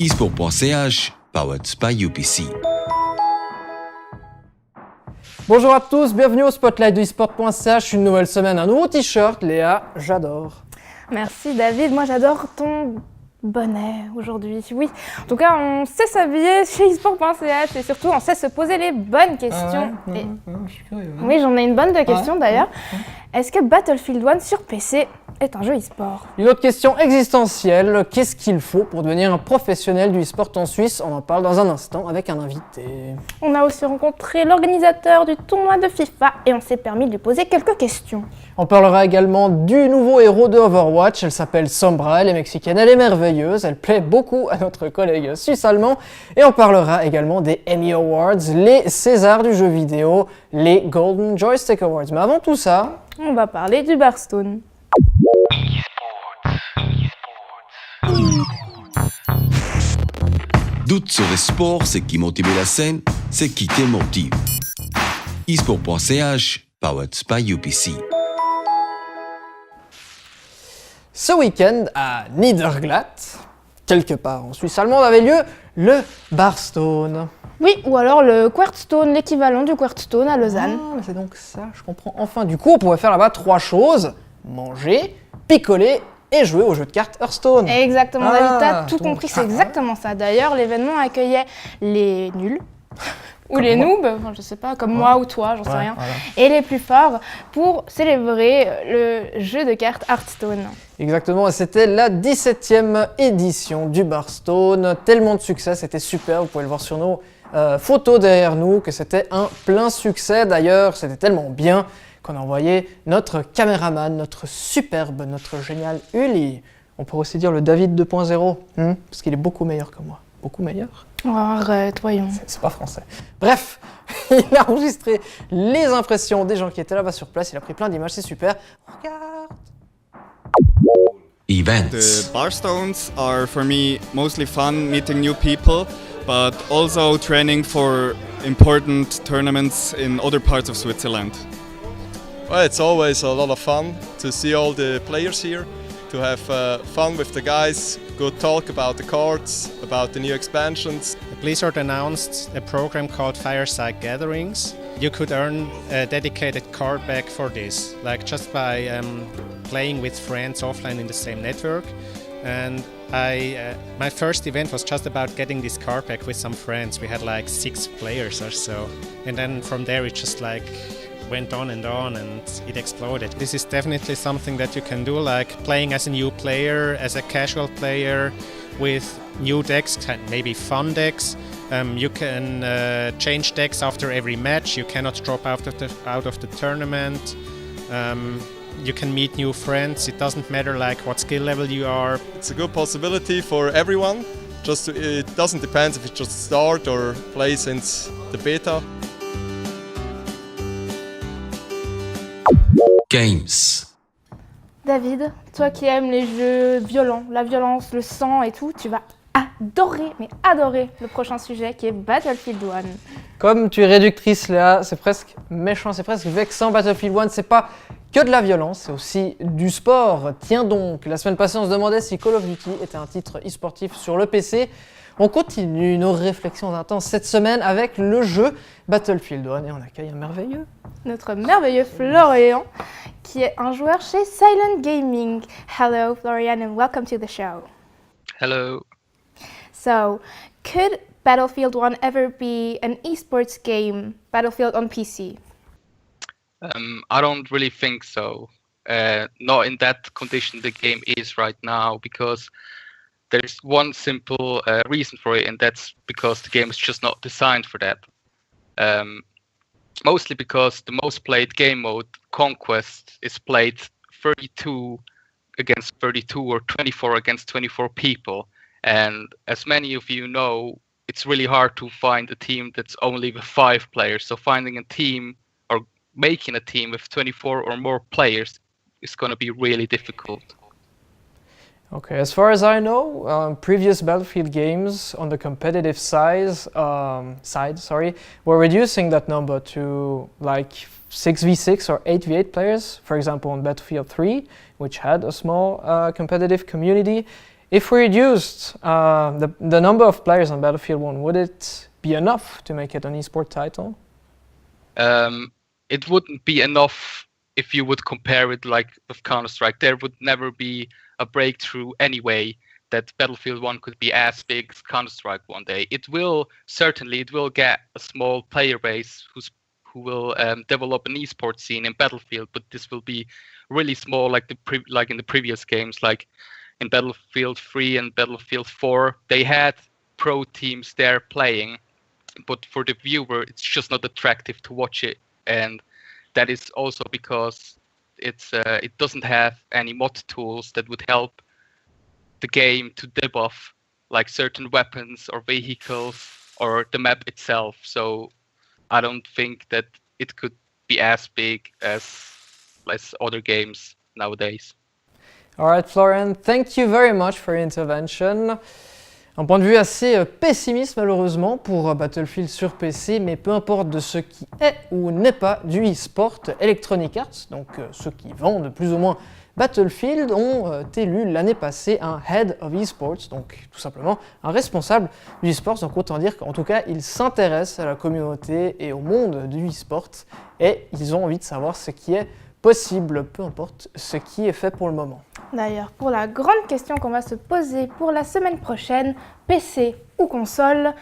eSport.ch, powered by UPC. Bonjour à tous, bienvenue au Spotlight de eSport.ch, une nouvelle semaine, un nouveau t-shirt. Léa, j'adore. Merci David, moi j'adore ton bonnet aujourd'hui. Oui, en tout cas on sait s'habiller chez eSport.ch et surtout on sait se poser les bonnes questions. Je suis curieux. Oui, j'en ai une bonne de questions d'ailleurs. Est-ce que Battlefield 1 sur PC est un jeu e-sport? Une autre question existentielle, qu'est-ce qu'il faut pour devenir un professionnel du e-sport en Suisse? On en parle dans un instant avec un invité. On a aussi rencontré l'organisateur du tournoi de FIFA et on s'est permis de lui poser quelques questions. On parlera également du nouveau héros de Overwatch, elle s'appelle Sombra, elle est mexicaine, elle est merveilleuse, elle plaît beaucoup à notre collègue suisse-allemand. Et on parlera également des Emmy Awards, les Césars du jeu vidéo, les Golden Joystick Awards. Mais avant tout ça, on va parler du Hearthstone. Doute sur le sport, c'est qui motive la scène, c'est qui te motive. eSport.ch, powered by UPC. Ce week-end, à Niederglatt, quelque part en Suisse allemande, avait lieu le Hearthstone. Oui, ou alors le Quartzstone, l'équivalent du Quartzstone à Lausanne. Ah, mais c'est donc ça, je comprends enfin. Du coup, on pouvait faire là-bas 3 choses, manger, picoler et jouer au jeu de cartes Hearthstone. Exactement, David, t'as tout compris, c'est exactement ça. D'ailleurs, l'événement accueillait les nuls, ou les noobs, enfin, je sais pas, comme moi ou toi, j'en sais rien, et les plus forts pour célébrer le jeu de cartes Hearthstone. Exactement, et c'était la 17e édition du Hearthstone. Tellement de succès, c'était super, vous pouvez le voir sur nos photos derrière nous, que c'était un plein succès. D'ailleurs, c'était tellement bien qu'on a envoyé notre caméraman, notre superbe, notre génial Uli. On pourrait aussi dire le David 2.0, parce qu'il est beaucoup meilleur que moi. Beaucoup meilleur. Oh, arrête, voyons. C'est pas français. Bref, il a enregistré les impressions des gens qui étaient là-bas sur place. Il a pris plein d'images, c'est super. Regarde. Events. The Hearthstones are for me mostly fun, meeting new people, but also training for important tournaments in other parts of Switzerland. Well, it's always a lot of fun to see all the players here, to have fun with the guys, good talk about the cards, about the new expansions. Blizzard announced a program called Fireside Gatherings. You could earn a dedicated card back for this, like just by playing with friends offline in the same network. And my first event was just about getting this card back with some friends. We had like 6 players or so. And then from there it just like went on and it exploded. This is definitely something that you can do, like playing as a new player, as a casual player with new decks, maybe fun decks. You can change decks after every match. You cannot drop out of the tournament. You can meet new friends. It doesn't matter like what skill level you are. It's a good possibility for everyone. It doesn't depend if you just start or play since the beta. Games. David, toi qui aimes les jeux violents, la violence, le sang et tout, tu vas adorer, mais adorer le prochain sujet qui est Battlefield 1. Comme tu es réductrice Léa, c'est presque méchant, c'est presque vexant. Battlefield 1, c'est pas que de la violence, c'est aussi du sport. Tiens donc, la semaine passée on se demandait si Call of Duty était un titre e-sportif sur le PC. On continue nos réflexions intenses cette semaine avec le jeu Battlefield 1 et on accueille un merveilleux. Notre merveilleux Florian, qui est un joueur chez Silent Gaming. Hello Florian and welcome to the show. Hello. So, could Battlefield 1 ever be an esports game, Battlefield on PC? I don't really think so. Not in that condition the game is right now, because there's one simple reason for it, and that's because the game is just not designed for that. Mostly because the most played game mode, Conquest, is played 32 against 32 or 24 against 24 people. And as many of you know, it's really hard to find a team that's only with 5 players. So finding a team or making a team with 24 or more players is going to be really difficult. Okay, as far as I know, previous Battlefield games on the competitive side, were reducing that number to like 6v6 or 8v8 players. For example, on Battlefield 3, which had a small competitive community. If we reduced the number of players on Battlefield 1, would it be enough to make it an esport title? It wouldn't be enough if you would compare it like with Counter-Strike. There would never be a breakthrough anyway that Battlefield 1 could be as big as Counter-Strike one day. It will get a small player base who will develop an esports scene in Battlefield, but this will be really small, like in the previous games, like in Battlefield 3 and Battlefield 4. They had pro teams there playing, but for the viewer, it's just not attractive to watch it, and that is also because it doesn't have any mod tools that would help the game to debuff like certain weapons or vehicles or the map itself. So I don't think that it could be as big as other games nowadays. All right, Florian, thank you very much for your intervention. Un point de vue assez pessimiste malheureusement pour Battlefield sur PC, mais peu importe de ce qui est ou n'est pas du e-sport, Electronic Arts, donc ceux qui vendent plus ou moins Battlefield, ont élu l'année passée un Head of Esports, donc tout simplement un responsable du e-sport. Donc autant dire qu'en tout cas, ils s'intéressent à la communauté et au monde du e-sport et ils ont envie de savoir ce qui est possible, peu importe ce qui est fait pour le moment. D'ailleurs, pour la grande question qu'on va se poser pour la semaine prochaine, PC ou console,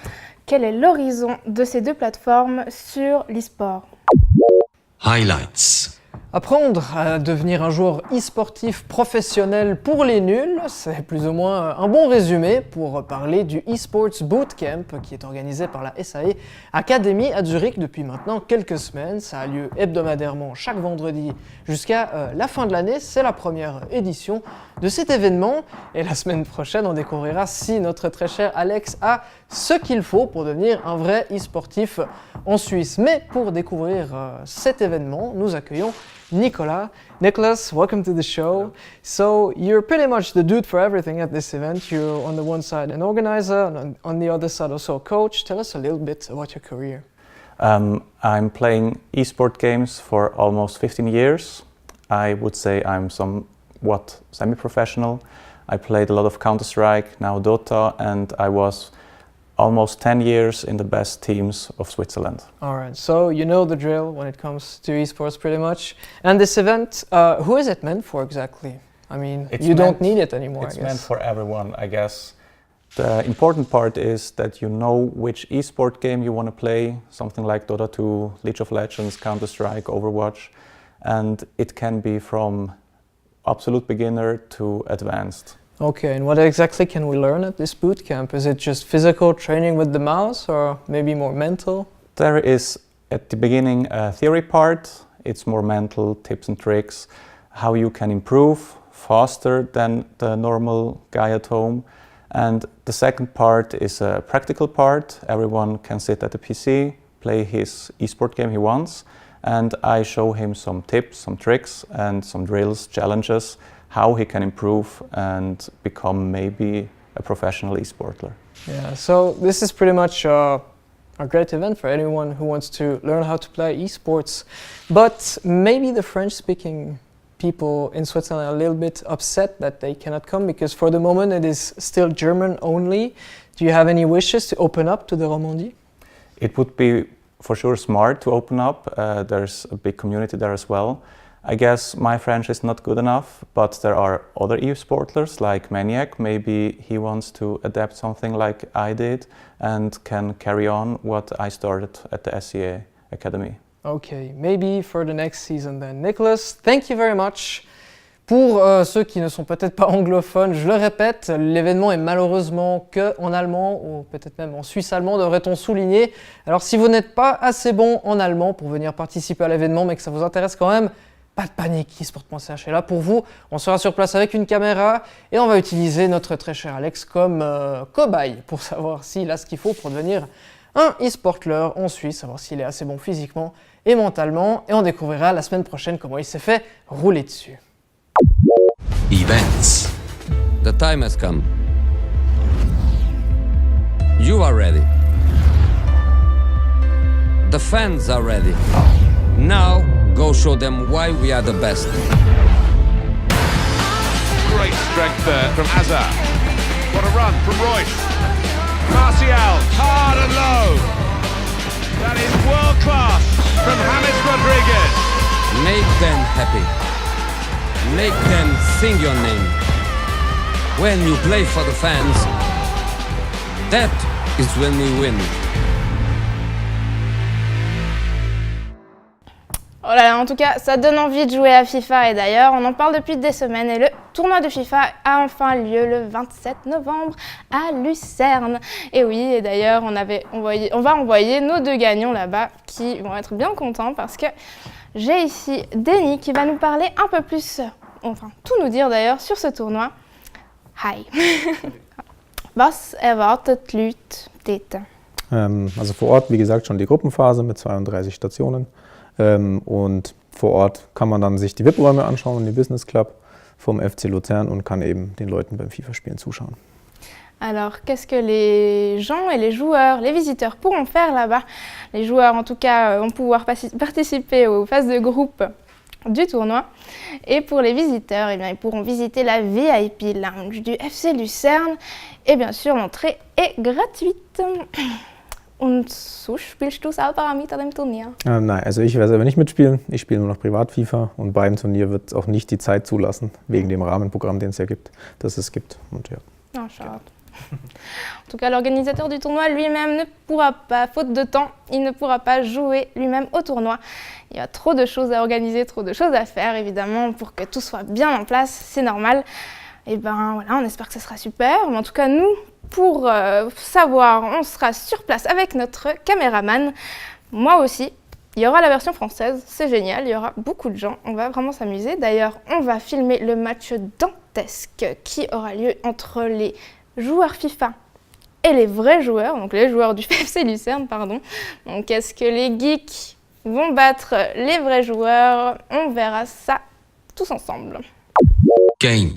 quel est l'horizon de ces deux plateformes sur l'e-sport? Highlights. Apprendre à devenir un joueur e-sportif professionnel pour les nuls, c'est plus ou moins un bon résumé pour parler du eSports Bootcamp qui est organisé par la SAE Academy à Zurich depuis maintenant quelques semaines. Ça a lieu hebdomadairement chaque vendredi jusqu'à la fin de l'année. C'est la première édition de cet événement et la semaine prochaine on découvrira si notre très cher Alex a ce qu'il faut pour devenir un vrai e-sportif en Suisse. Mais pour découvrir cet événement, nous accueillons Nicolas. Nicholas, welcome to the show. So you're pretty much the dude for everything at this event. You're on the one side an organizer, and on the other side also a coach. Tell us a little bit about your career. I'm playing esport games for almost 15 years. I would say I'm somewhat semi-professional. I played a lot of Counter-Strike, now Dota, and I was almost 10 years in the best teams of Switzerland. All right, so you know the drill when it comes to esports pretty much. And this event, who is it meant for exactly? I mean, you don't need it anymore, I guess. It's meant for everyone, I guess. The important part is that you know which esport game you want to play, something like Dota 2, League of Legends, Counter-Strike, Overwatch, and it can be from absolute beginner to advanced. Okay, and what exactly can we learn at this bootcamp? Is it just physical training with the mouse or maybe more mental? There is at the beginning a theory part. It's more mental tips and tricks, how you can improve faster than the normal guy at home. And the second part is a practical part. Everyone can sit at the PC, play his esport game he wants, and I show him some tips, some tricks and some drills, challenges, how he can improve and become maybe a professional esportler. Yeah, so this is pretty much a great event for anyone who wants to learn how to play esports. But maybe the French-speaking people in Switzerland are a little bit upset that they cannot come because for the moment it is still German only. Do you have any wishes to open up to the Romandie? It would be for sure smart to open up. There's a big community there as well. I guess my French is not good enough, but there are other e-sportlers like Maniac. Maybe he wants to adapt something like I did and can carry on what I started at the SCA Academy. Okay, maybe for the next season then. Nicholas, thank you very much. Pour ceux qui ne sont peut-être pas anglophones, je le répète, l'événement est malheureusement que en allemand, ou peut-être même en suisse allemand, devrait-on souligner. Alors si vous n'êtes pas assez bon en allemand pour venir participer à l'événement, mais que ça vous intéresse quand même, pas de panique, eSport.ch est là pour vous. On sera sur place avec une caméra et on va utiliser notre très cher Alex comme cobaye pour savoir s'il a ce qu'il faut pour devenir un e-sportler en Suisse, savoir s'il est assez bon physiquement et mentalement. Et on découvrira la semaine prochaine comment il s'est fait rouler dessus. Events. The time has come. You are ready. The fans are ready. Now, go show them why we are the best. Great strength there from Azar. What a run from Royce. Martial, hard and low. That is world class from James Rodriguez. Make them happy. Make them sing your name. When you play for the fans, that is when we win. Oh là là, en tout cas, ça donne envie de jouer à FIFA et d'ailleurs, on en parle depuis des semaines et le tournoi de FIFA a enfin lieu le 27 novembre à Lucerne. Et oui, et d'ailleurs, on va envoyer nos 2 gagnants là-bas qui vont être bien contents parce que j'ai ici Denis qui va nous parler un peu plus, enfin tout nous dire d'ailleurs sur ce tournoi. Hi. Was erwartet Leute? Also vor Ort, wie gesagt, schon die Gruppenphase mit 32 Stationen. Und vor Ort kann man dann sich die VIP-Räume anschauen, den Business Club vom FC Luzern und kann eben den Leuten beim FIFA-Spielen zuschauen. Alors, qu'est-ce que les gens et les joueurs, les visiteurs pourront faire là-bas? Les joueurs, en tout cas, vont pouvoir participer aux phases de groupe du tournoi. Et pour les visiteurs, eh bien, ils pourront visiter la VIP Lounge du FC Lucerne. Et bien sûr, l'entrée est gratuite. Und so spielst du selber mit an dem Turnier? Nein, also ich werde selber nicht mitspielen. Ich spiele nur noch Privat-FIFA und beim Turnier wird auch nicht die Zeit zulassen, wegen dem Rahmenprogramm, den es ja gibt, dass es gibt. Und ja. Ah, schade. En tout cas, l'organisateur du tournoi lui-même ne pourra pas, faute de temps, il ne pourra pas jouer lui-même au tournoi. Il y a trop de choses à organiser, trop de choses à faire, évidemment, pour que tout soit bien en place, c'est normal. Et ben voilà, on espère que ça sera super. Mais en tout cas, nous, pour savoir, on sera sur place avec notre caméraman. Moi aussi, il y aura la version française, c'est génial, il y aura beaucoup de gens, on va vraiment s'amuser. D'ailleurs, on va filmer le match dantesque qui aura lieu entre les joueurs FIFA et les vrais joueurs, donc les joueurs du FC Lucerne, pardon. Donc est-ce que les geeks vont battre les vrais joueurs? On verra ça tous ensemble. Games.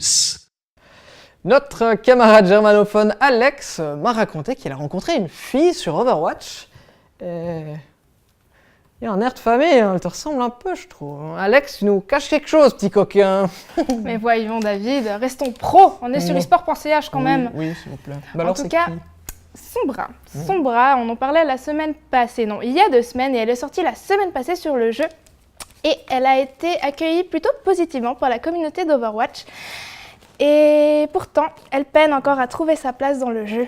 Notre camarade germanophone Alex m'a raconté qu'il a rencontré une fille sur Overwatch. Et... il y a un air de famille, elle te ressemble un peu, je trouve. Alex, tu nous caches quelque chose, petit coquin. Mais voyons, David, restons pro. On est sur esport.ch quand même. Oui, s'il vous plaît. Bah en tout cas, Sombra, on en parlait la semaine passée. Non, il y a 2 semaines et elle est sortie la semaine passée sur le jeu. Et elle a été accueillie plutôt positivement par la communauté d'Overwatch. Et pourtant, elle peine encore à trouver sa place dans le jeu.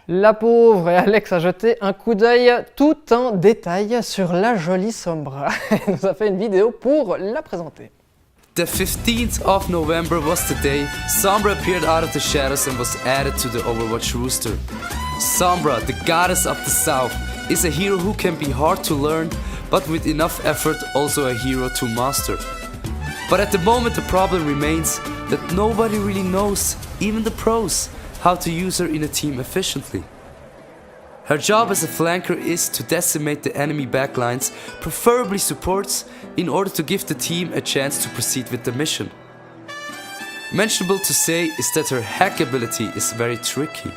La pauvre, et Alex a jeté un coup d'œil tout en détail sur la jolie Sombra. Elle nous a fait une vidéo pour la présenter. The 15th of November was the day Sombra appeared out of the shadows and was added to the Overwatch roster. Sombra, the goddess of the south, is a hero who can be hard to learn, but with enough effort also a hero to master. But at the moment the problem remains that nobody really knows, even the pros, how to use her in a team efficiently. Her job as a flanker is to decimate the enemy backlines, preferably supports, in order to give the team a chance to proceed with the mission. Mentionable to say is that her hack ability is very tricky.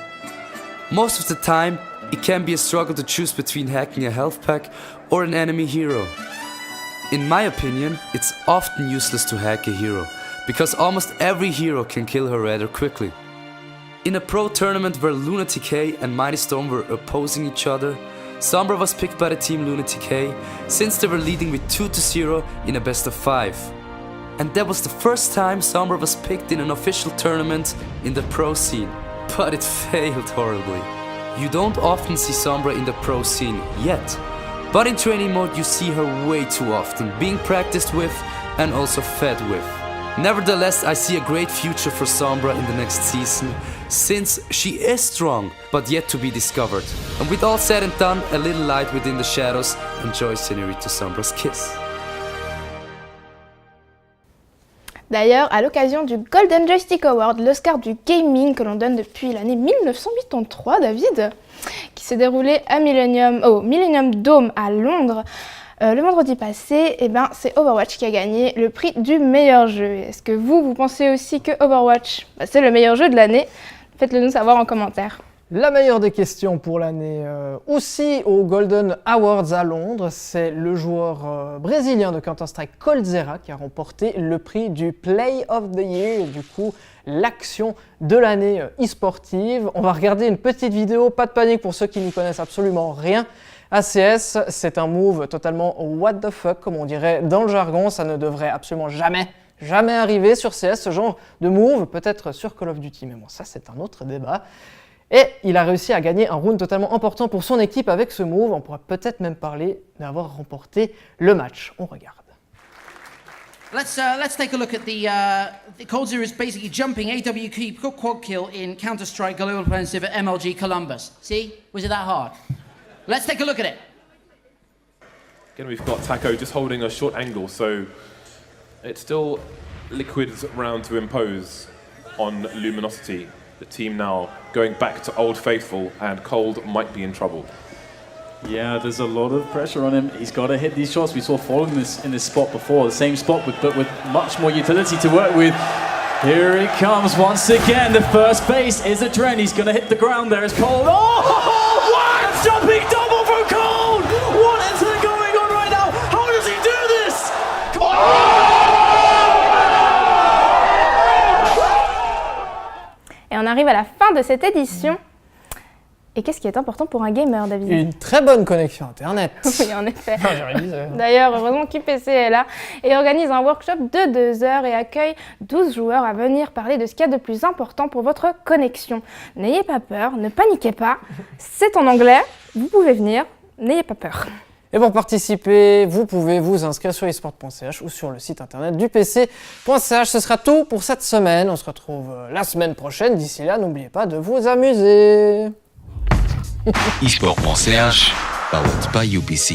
Most of the time, it can be a struggle to choose between hacking a health pack or an enemy hero. In my opinion, it's often useless to hack a hero, because almost every hero can kill her rather quickly. In a pro tournament where Lunatic and Mighty Storm were opposing each other, Sombra was picked by the team Lunatic since they were leading with 2-0 in a best of 5. And that was the first time Sombra was picked in an official tournament in the pro scene, but it failed horribly. You don't often see Sombra in the pro scene yet, but in training mode you see her way too often, being practiced with and also fed with. Nevertheless, I see a great future for Sombra in the next season, since she is strong, but yet to be discovered. And with all said and done, a little light within the shadows, enjoy Señorita Sombra's kiss. D'ailleurs, à l'occasion du Golden Joystick Award, l'Oscar du gaming que l'on donne depuis l'année 1983, David, qui s'est déroulé à Millennium Dome à Londres, le vendredi passé, eh ben, c'est Overwatch qui a gagné le prix du meilleur jeu. Est-ce que vous pensez aussi que Overwatch, c'est le meilleur jeu de l'année? Faites-le nous savoir en commentaire. La meilleure des questions pour l'année aussi aux Golden Awards à Londres, c'est le joueur brésilien de Counter-Strike Coldzera qui a remporté le prix du Play of the Year, du coup l'action de l'année e-sportive. On va regarder une petite vidéo, pas de panique pour ceux qui n'y connaissent absolument rien. ACS, c'est un move totalement what the fuck comme on dirait dans le jargon, ça ne devrait absolument jamais arriver sur CS, ce genre de move, peut-être sur Call of Duty, mais bon ça c'est un autre débat. Et il a réussi à gagner un round totalement important pour son équipe avec ce move. On pourrait peut-être même parler d'avoir remporté le match. On regarde. Let's take a look at the Coldzera is basically jumping AWP quad kill in Counter-Strike Global Offensive at MLG Columbus. See? Was it that hard? Let's take a look at it. Again, we've got Taco just holding a short angle, so it's still Liquid's round to impose on Luminosity. The team now going back to Old Faithful, and Cold might be in trouble. Yeah, there's a lot of pressure on him. He's got to hit these shots. We saw Fallen in this spot before, the same spot, but with much more utility to work with. Here it comes once again. The first base is a Dren. He's going to hit the ground there. It's Cold. Oh, what? Jumping double from Cold! What is going on right now? How does he do this? Et on arrive à la fin de cette édition. Et qu'est-ce qui est important pour un gamer, David? Une très bonne connexion Internet. Oui, en effet. D'ailleurs, heureusement qu'UPC est là et organise un workshop de 2 heures et accueille 12 joueurs à venir parler de ce qu'il y a de plus important pour votre connexion. N'ayez pas peur, ne paniquez pas. C'est en anglais, vous pouvez venir, n'ayez pas peur. Et pour participer, vous pouvez vous inscrire sur esport.ch ou sur le site internet du pc.ch. Ce sera tout pour cette semaine. On se retrouve la semaine prochaine. D'ici là, n'oubliez pas de vous amuser. esport.ch, powered by UPC.